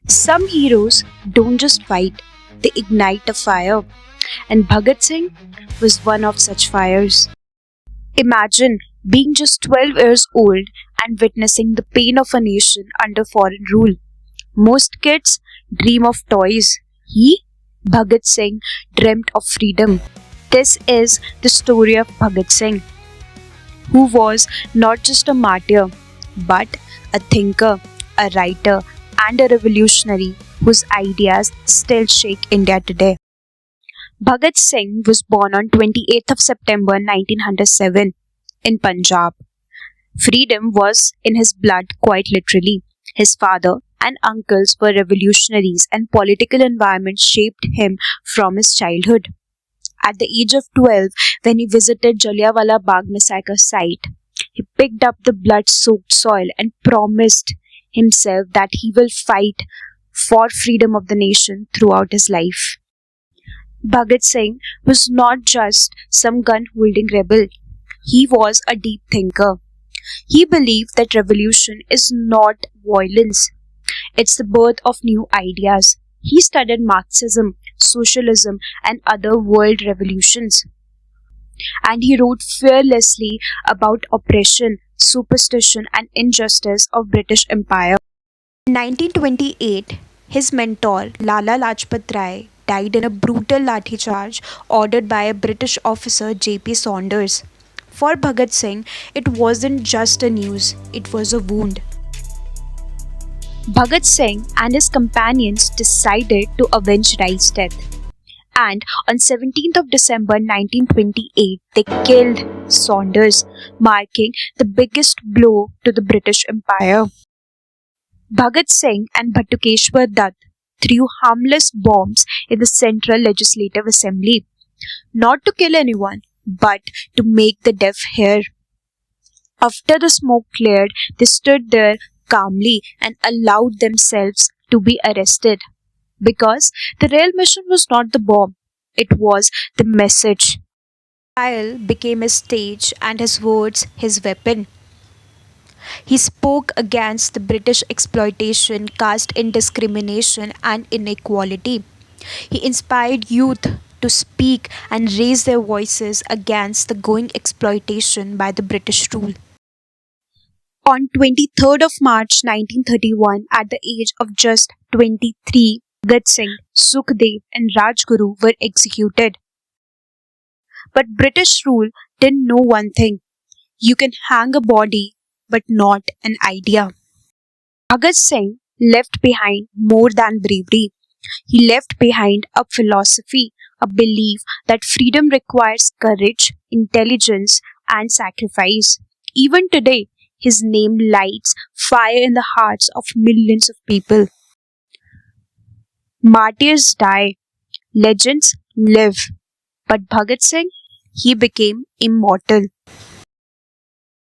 Some heroes don't just fight, they ignite a fire, and Bhagat Singh was one of such fires. Imagine being just 12 years old and witnessing the pain of a nation under foreign rule. Most kids dream of toys. He, Bhagat Singh, dreamt of freedom. This is the story of Bhagat Singh, who was not just a martyr, but a thinker, a writer, and a revolutionary whose ideas still shake India today. Bhagat Singh was born on 28th of September 1907 in Punjab. Freedom was in his blood quite literally. His father and uncles were revolutionaries and political environment shaped him from his childhood. At the age of 12, when he visited Jallianwala Bagh massacre site, he picked up the blood-soaked soil and promised himself that he will fight for freedom of the nation throughout his life. Bhagat Singh was not just some gun-wielding rebel. He was a deep thinker. He believed that revolution is not violence, it's the birth of new ideas. He studied Marxism, socialism, and other world revolutions, and he wrote fearlessly about oppression, superstition, and injustice of British Empire. In 1928, his mentor Lala Lajpat Rai died in a brutal lathi charge ordered by a British officer J.P. Saunders. For Bhagat Singh, it wasn't just a news, it was a wound. Bhagat Singh and his companions decided to avenge Rai's death. And on 17th of December 1928, they killed Saunders, marking the biggest blow to the British Empire. Bhagat Singh and Bhatukeshwar Dutt threw harmless bombs in the Central Legislative Assembly, not to kill anyone, but to make the deaf hear. After the smoke cleared, they stood there calmly and allowed themselves to be arrested. Because the real mission was not the bomb, it was the message. Trial became his stage and his words his weapon. He spoke against the British exploitation, caste indiscrimination, and inequality. He inspired youth to speak and raise their voices against the going exploitation by the British rule. On 23rd of March 1931, at the age of just 23, Bhagat Singh, Sukhdev, and Rajguru were executed. But British rule didn't know one thing: you can hang a body, but not an idea. Bhagat Singh left behind more than bravery. He left behind a philosophy, a belief that freedom requires courage, intelligence, and sacrifice. Even today, his name lights fire in the hearts of millions of people. Martyrs die, legends live, but Bhagat Singh, he became immortal.